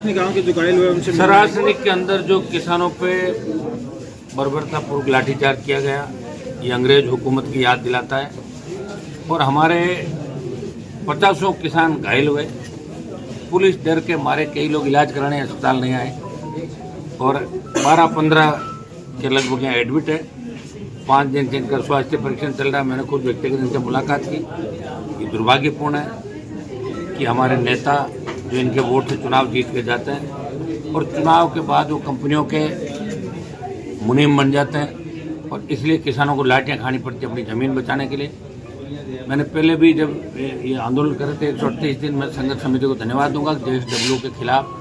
गांव के जो घायल हुए उनसे सरासनिक के अंदर जो किसानों पे बर्बरतापूर्वक लाठीचार्ज किया गया, ये अंग्रेज हुकूमत की याद दिलाता है। और हमारे 50 किसान घायल हुए। पुलिस डर के मारे कई लोग इलाज कराने अस्पताल नहीं आए और 12-15 के लगभग यहाँ एडमिट है। 5 दिन से इनका स्वास्थ्य परीक्षण चल रहा है। मैंने खुद व्यक्तिगत इनसे मुलाकात की। ये दुर्भाग्यपूर्ण है कि हमारे नेता जो इनके वोट से चुनाव जीत के जाते हैं और चुनाव के बाद वो कंपनियों के मुनीम बन जाते हैं और इसलिए किसानों को लाठियाँ खानी पड़ती है अपनी ज़मीन बचाने के लिए। मैंने पहले भी जब ये आंदोलन कर रहे थे 138 दिन, मैं संघर्ष समिति को धन्यवाद दूंगा। JSW के खिलाफ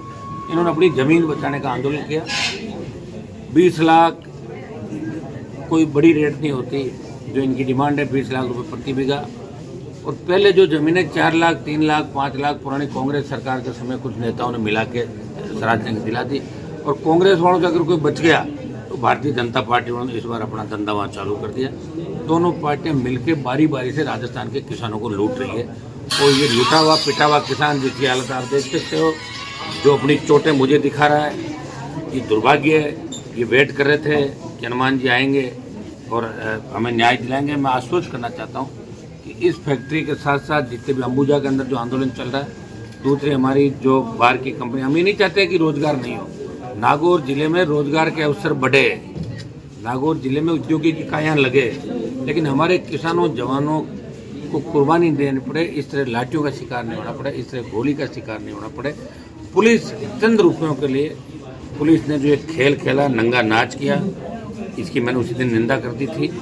इन्होंने अपनी ज़मीन बचाने का आंदोलन किया। 20 लाख कोई बड़ी रेट नहीं होती, जो इनकी डिमांड है 20 लाख रुपए प्रति बीघा। और पहले जो ज़मीनें 4 लाख, 3 लाख, 5 लाख पुरानी कांग्रेस सरकार के समय कुछ नेताओं ने मिला के सराज ने दिला दी। और कांग्रेस वालों से अगर कोई बच गया तो भारतीय जनता पार्टी वालों ने इस बार अपना धंधा वहाँ चालू कर दिया। दोनों पार्टियां मिलकर बारी बारी से राजस्थान के किसानों को लूट रही है। और ये लूटा हुआ पिटा हुआ किसान जिसकी हालत आप देख सकते हो, जो अपनी चोटें मुझे दिखा रहा है, ये दुर्भाग्य है। ये वेट कर रहे थे कि हनुमान जी आएंगे और हमें न्याय दिलाएंगे। मैं आश्वस्त करना चाहता हूँ कि इस फैक्ट्री के साथ साथ जितने भी अंबुजा के अंदर जो आंदोलन चल रहा है, दूसरी हमारी जो बाहर की कंपनी, हम ये नहीं चाहते कि रोजगार नहीं हो। नागौर जिले में रोजगार के अवसर बढ़े, नागौर जिले में उद्योगिक इकाइयाँ लगे, लेकिन हमारे किसानों जवानों को कुर्बानी देनी पड़े, इस तरह लाठियों का शिकार नहीं होना पड़े, इस तरह गोली का शिकार नहीं होना पड़े। पुलिस चंद रुपयों के लिए पुलिस ने जो एक खेल खेला, नंगा नाच किया, इसकी मैंने उसी दिन निंदा कर दी थी।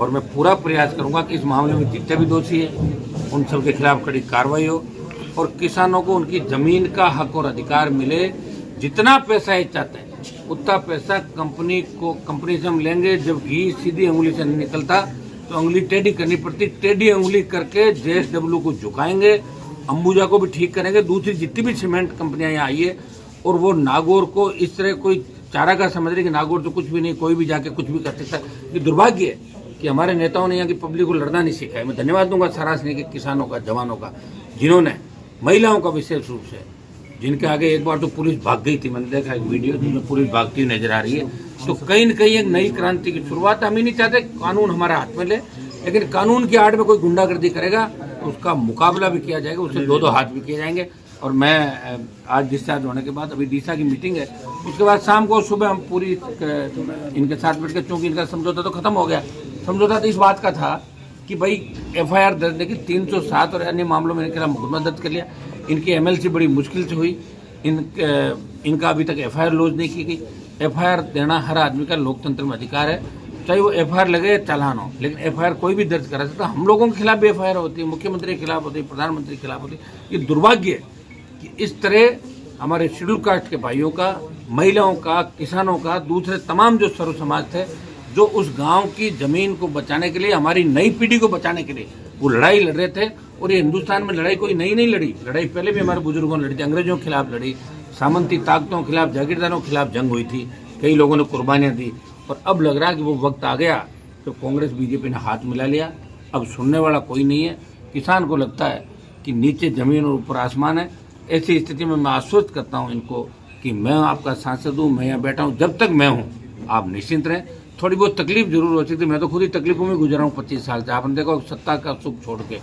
और मैं पूरा प्रयास करूंगा कि इस मामले में जितने भी दोषी हैं उन सब के खिलाफ कड़ी कार्रवाई हो और किसानों को उनकी ज़मीन का हक और अधिकार मिले। जितना पैसा ये चाहते हैं उतना पैसा कंपनी से हम लेंगे। जब घी सीधी अंगुली से नहीं निकलता तो अंगुली टेढ़ी करनी पड़ती, टेढ़ी अंगुली करके JSW को झुकाएंगे, अंबुजा को भी ठीक करेंगे, दूसरी जितनी भी सीमेंट कंपनियां यहाँ आई है। और वो नागौर को इस तरह कोई चारा का समझ रहे कि नागौर तो कुछ भी नहीं, कोई भी जाके कुछ भी कर सकता है। ये दुर्भाग्य है कि हमारे नेताओं ने यहाँ की पब्लिक को लड़ना नहीं सिखाया। मैं धन्यवाद दूंगा सरासनी के किसानों का, जवानों का, जिन्होंने, महिलाओं का विशेष रूप से, जिनके आगे एक बार तो पुलिस भाग गई थी। मैंने देखा एक वीडियो जिसमें पुलिस भागती हुई नजर आ रही है। तो कहीं न कहीं एक नई क्रांति की शुरुआत। हम ही नहीं चाहते कानून हमारे हाथ में ले, लेकिन कानून की आड़ में कोई गुंडागर्दी करेगा तो उसका मुकाबला भी किया जाएगा, उससे 2-2 हाथ भी किए जाएंगे। और मैं आज डिस्चार्ज होने के बाद अभी डीसा की मीटिंग है, उसके बाद शाम को सुबह हम पूरी इनके साथ बैठ कर, चूँकि इनका समझौता तो खत्म हो गया। समझौता तो इस बात का था कि भाई FIR दर्ज की 307 और अन्य मामलों में इनके खिलाफ मुकदमा दर्ज कर लिया। इनकी MLC बड़ी मुश्किल से हुई। इनका अभी तक FIR लॉन्च नहीं की गई। FIR देना हर आदमी का लोकतंत्र में अधिकार है, चाहे वो FIR लगे चालान हो, लेकिन FIR कोई भी दर्ज करा सकता। हम लोगों के खिलाफ भी FIR होती है, मुख्यमंत्री के खिलाफ होती है, प्रधानमंत्री के खिलाफ होती है। ये दुर्भाग्य है कि इस तरह हमारे शेड्यूल कास्ट के भाइयों का, महिलाओं का, किसानों का, दूसरे तमाम जो सर्व समाज थे, जो उस गांव की जमीन को बचाने के लिए, हमारी नई पीढ़ी को बचाने के लिए वो लड़ाई लड़ रहे थे। और ये हिंदुस्तान में लड़ाई कोई नई नहीं लड़ी, लड़ाई पहले भी हमारे बुजुर्गों ने लड़ी थी। अंग्रेजों के खिलाफ लड़ी, सामंती ताकतों के खिलाफ, जागीरदारों के खिलाफ जंग हुई थी, कई लोगों ने कुर्बानियाँ दी। और अब लग रहा है कि वो वक्त आ गया तो कांग्रेस BJP ने हाथ मिला लिया। अब सुनने वाला कोई नहीं है। किसान को लगता है कि नीचे जमीन और ऊपर आसमान है। ऐसी स्थिति में मैं आश्वस्त करता हूँ इनको कि मैं आपका सांसद हूँ, मैं यहाँ बैठा हूँ, जब तक मैं हूँ आप निश्चिंत रहें। थोड़ी बहुत तकलीफ जरूर हो सकती है, मैं तो खुद ही तकलीफों में गुजरा हूँ 25 साल से। आपने देखा सत्ता का सुख छोड़ के,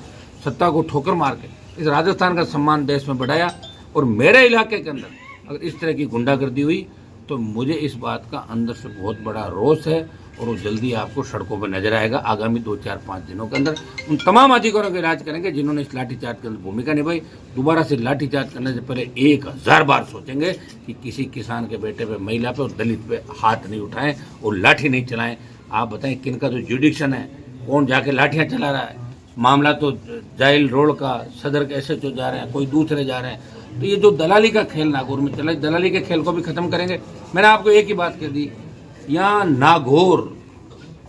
सत्ता को ठोकर मार के इस राजस्थान का सम्मान देश में बढ़ाया। और मेरे इलाके के अंदर अगर इस तरह की गुंडागर्दी हुई तो मुझे इस बात का अंदर से बहुत बड़ा रोष है और वो जल्दी आपको सड़कों पर नजर आएगा। आगामी 2-4-5 दिनों के अंदर उन तमाम अधिकारियों का इलाज करेंगे जिन्होंने इस लाठीचार्ज के अंदर भूमिका निभाई। दोबारा से लाठीचार्ज करने से पहले 1000 बार सोचेंगे कि किसी किसान के बेटे पे, महिला पे और दलित पे हाथ नहीं उठाएं और लाठी नहीं चलाएं। आप बताएं किनका जो जुडिक्शन है, कौन जाके लाठियाँ चला रहा है। मामला तो जाइल रोड का, सदर के SHO जा रहे हैं, कोई दूसरे जा रहे हैं। तो ये जो दलाली का खेल नागौर में चला, दलाली के खेल को भी खत्म करेंगे। मैंने आपको एक ही बात कह दी, यहाँ नागौर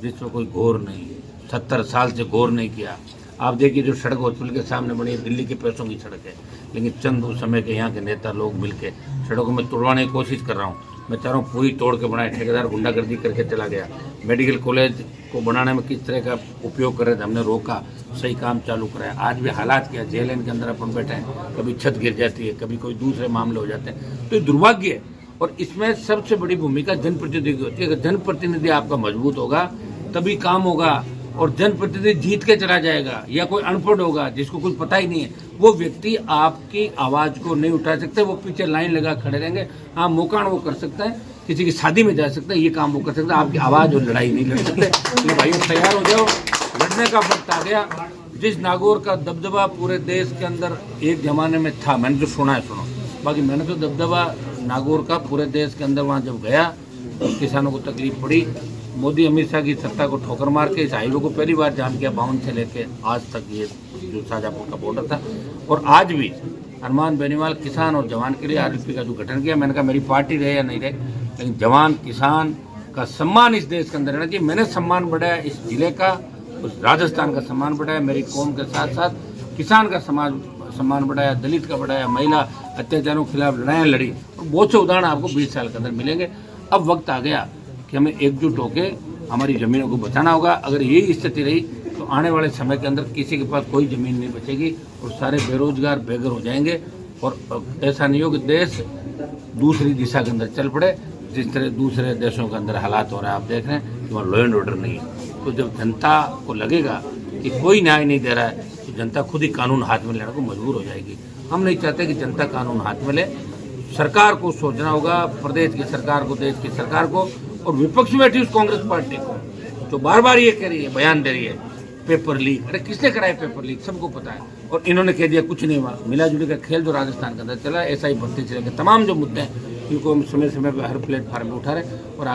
जिसमें कोई घोर नहीं है, 70 साल से घोर नहीं किया। आप देखिए जो सड़क हॉस्पिटल के सामने बनी है, दिल्ली के पैसों की सड़क है, लेकिन चंद उस समय के यहाँ के नेता लोग मिलकर सड़कों में तोड़वाने की कोशिश कर रहा हूँ। मैं चाह रहा हूँ पूरी तोड़ के बनाए। ठेकेदार गुंडागर्दी करके चला गया। मेडिकल कॉलेज को बनाने में किस तरह का उपयोग कर रहे थे, हमने रोका, सही काम चालू कराया। आज भी हालात क्या, जेल के अंदर अपन बैठे हैं, कभी छत गिर जाती है, कभी कोई दूसरे मामले हो जाते हैं, तो ये दुर्भाग्य है। और इसमें सबसे बड़ी भूमिका जनप्रतिनिधि की होती है। अगर जनप्रतिनिधि आपका मजबूत होगा तभी काम होगा। और जनप्रतिनिधि जीत के चला जाएगा या कोई अनपढ़ होगा जिसको कुछ पता ही नहीं है, वो व्यक्ति आपकी आवाज़ को नहीं उठा सकते। वो पीछे लाइन लगा खड़े रहेंगे। हाँ, मौकान वो कर सकता है, किसी की शादी में जा सकता है, ये काम वो कर सकता है, आपकी आवाज़ और लड़ाई नहीं लड़ सकते। तो भाइयों तैयार हो जाओ, लड़ने का वक्त आ गया। जिस नागौर का दबदबा पूरे देश के अंदर एक जमाने में था, मैंने जो सुना है सुनो, बाकी मैंने तो दबदबा नागौर का पूरे देश के अंदर वहाँ जब गया तो किसानों को तकलीफ पड़ी। मोदी अमित शाह की सत्ता को ठोकर मार के इस हाईवे को पहली बार जाम किया। 52 से लेके आज तक ये जो शाहजहाँपुर का बॉर्डर था। और आज भी हनुमान बेनीवाल किसान और जवान के लिए आरएलपी का जो गठन किया, मैंने कहा मेरी पार्टी रहे या नहीं रहे, लेकिन जवान किसान का सम्मान इस देश के अंदर रहना चाहिए। मैंने सम्मान बढ़ाया इस जिले का, उस राजस्थान का सम्मान बढ़ाया, मेरी कौम के साथ साथ किसान का सम्मान बढ़ाया, दलित का बढ़ाया, महिला अत्याचारों के खिलाफ लड़ाइयाँ लड़ी। और बहुत से उदाहरण आपको 20 साल के अंदर मिलेंगे। अब वक्त आ गया कि हमें एकजुट होकर हमारी ज़मीनों को बचाना होगा। अगर यही स्थिति रही तो आने वाले समय के अंदर किसी के पास कोई ज़मीन नहीं बचेगी और सारे बेरोजगार बेघर हो जाएंगे। और ऐसा नहीं हो कि देश दूसरी दिशा के अंदर चल पड़े, जिस तरह दूसरे देशों के अंदर हालात हो रहे हैं। आप देख रहे हैं कि वहाँ लॉ एंड ऑर्डर नहीं है। तो जब जनता को लगेगा कि कोई न्याय नहीं दे रहा है तो जनता खुद ही कानून हाथ में लेने को मजबूर हो जाएगी। हम नहीं चाहते कि जनता कानून हाथ में ले। सरकार को सोचना होगा, प्रदेश की सरकार को, देश की सरकार को, और विपक्ष में बैठी उस कांग्रेस पार्टी को जो बार बार ये कह रही है, बयान दे रही है पेपर लीक। अरे किसने कराया पेपर लीक, सबको पता है। और इन्होंने कह दिया कुछ नहीं हुआ। मिला जुली का खेल जो राजस्थान के अंदर चला, ऐसा ही बढ़ते चलेगा। तमाम जो मुद्दे हैं इनको हम समय समय पर हर प्लेटफार्म पर उठा रहे और